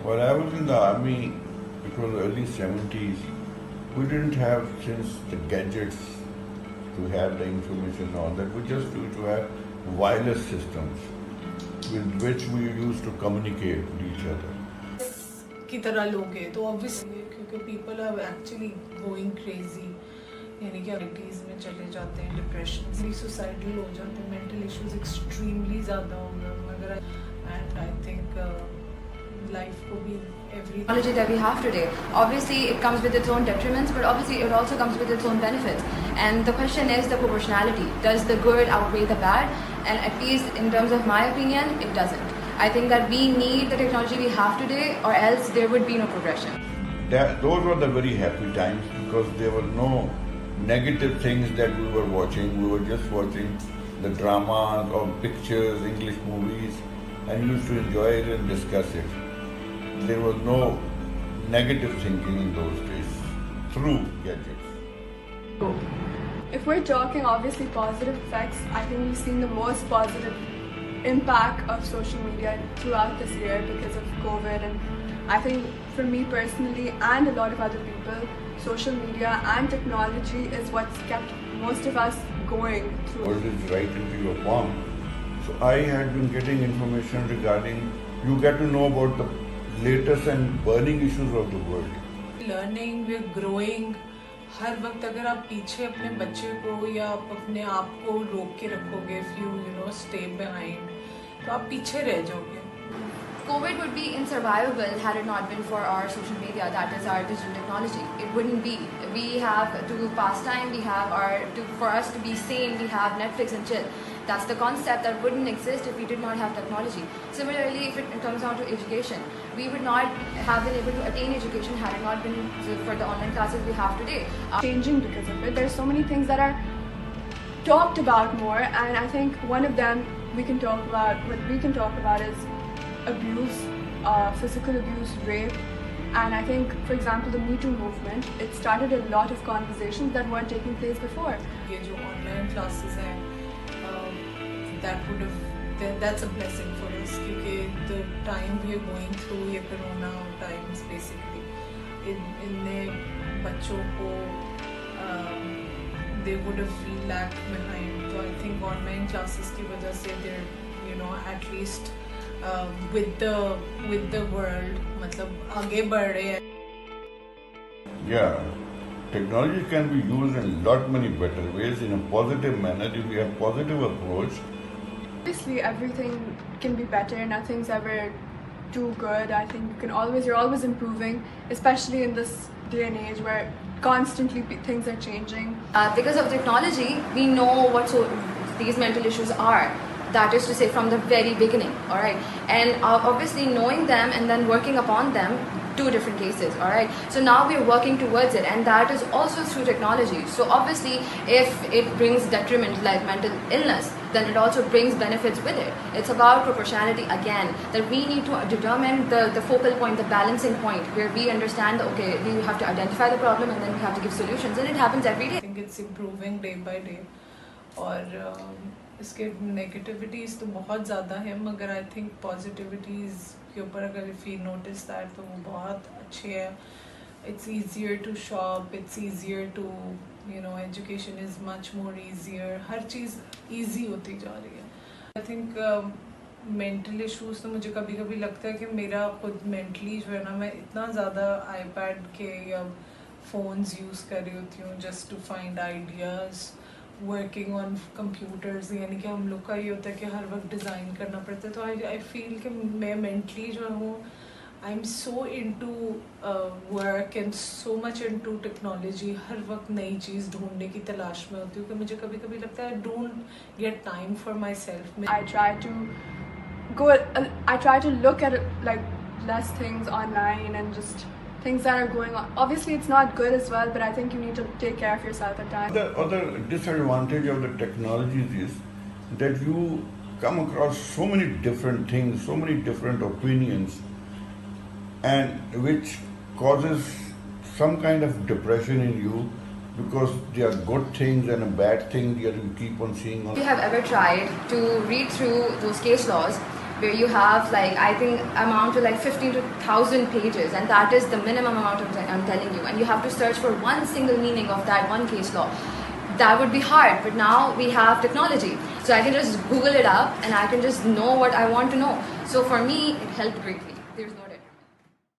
When I was in the army, it was early 70s, we didn't have, since the gadgets to have the information and all that, we just used to have wireless systems with which we used to communicate with each other. की तरह लोग हैं तो obviously क्योंकि people are actually going crazy यानी कि activities में चले जाते हैं, डिप्रेशन भी सुसाइडल हो जाते हैं, मेंटल इश्यूज एक्सट्रीमली ज़्यादा हो गए मगर एंड आई थिंक लाइफ को भी every technology that we have today. Obviously, it comes with its own detriments, but obviously it also comes with its own benefits. And the question is the proportionality. Does the good outweigh the bad? And at least in terms of my opinion, it doesn't. I think that we need the technology we have today, or else there would be no progression. Those were the very happy times because there were no negative things that we were watching. We were just watching the dramas or pictures, English movies, and used to enjoy it and discuss it. There was no negative thinking in those days through gadgets. If we're talking obviously positive effects, I think we've seen the most positive impact of social media throughout this year because of COVID. And I think for me personally and a lot of other people, social media and technology is what's kept most of us going through. World is right into your palm. So I had been getting information regarding, you get to know about the latest and burning issues of the world. Learning, we're growing. हर वक्त अगर आप पीछे अपने बच्चे को या आप अपने आप को रोक के रखोगे, if you know stay behind, तो आप पीछे रह जाओगे. COVID would be insurvivable had it not been for our social media, that is our digital technology. It wouldn't be. We have to pass time, we have for us to be sane, we have Netflix and chill. That's the concept that wouldn't exist if we did not have technology. Similarly, if it comes down to education, we would not have been able to attain education had it not been for the online classes we have today. Changing because of it. There's so many things that are talked about more, and I think one of them what we can talk about is abuse, physical abuse, rape. And I think, for example, the Me Too movement, it started a lot of conversations that weren't taking place before. ये जो online classes हैं, that's a blessing for us क्योंकि the time we are going through ये corona times basically इनने बच्चों को they would have lagged behind. So I think online classes की वजह से they're at least with the world मतलब आगे बढ़ रहे हैं. Yeah, technology can be used in lot many better ways in a positive manner if we have positive approach. Obviously, everything can be better. Nothing's ever too good. I think you're always improving, especially in this day and age where constantly things are changing. Because of technology, we know what these mental issues are. That is to say, from the very beginning, all right? And obviously knowing them and then working upon them, two different cases, all right? So now we're working towards it, and that is also through technology. So obviously, if it brings detriment like mental illness, then it also brings benefits with it. It's about proportionality again, that we need to determine the focal point, the balancing point, where we understand that, okay, we have to identify the problem and then we have to give solutions, and it happens every day. I think it's improving day by day. और इसके negativities तो बहुत ज़्यादा है मगर I think positivities के ऊपर अगर इफ़ यू नोटिस दैट तो वो बहुत अच्छे है. It's easier to shop, it's easier to education is much more easier. हर चीज़ ईजी होती जा रही है. आई थिंक मेंटल इश्यूज़ तो मुझे कभी कभी लगता है कि मेरा खुद मेंटली जो है ना, मैं इतना ज़्यादा आईपैड के या फ़ोन्स यूज़ कर रही होती हूँ just to find ideas, working on computers. यानी कि हम लोग का ये होता है कि हर वक्त डिज़ाइन करना पड़ता है. तो आई फील कि मैं मेंटली जो हूँ, I am so into work and so much into technology. हर वक्त नई चीज़ ढूंढने की तलाश में होती हूँ कि मुझे कभी कभी लगता है don't get time for my self. I try to look at like less things online and just things that are going on. Obviously, it's not good as well, but I think you need to take care of yourself at times. The other disadvantage of the technologies is that you come across so many different things, so many different opinions, and which causes some kind of depression in you because there are good things and a bad thing that you keep on seeing. If you have ever tried to read through those case laws, where you have like, I think amount to like 15 to 1,000 pages, and that is the minimum amount of time I'm telling you, and you have to search for one single meaning of that one case law. That would be hard, but now we have technology, so I can just Google it up and I can just know what I want to know. So for me, it helped greatly. There's no doubt.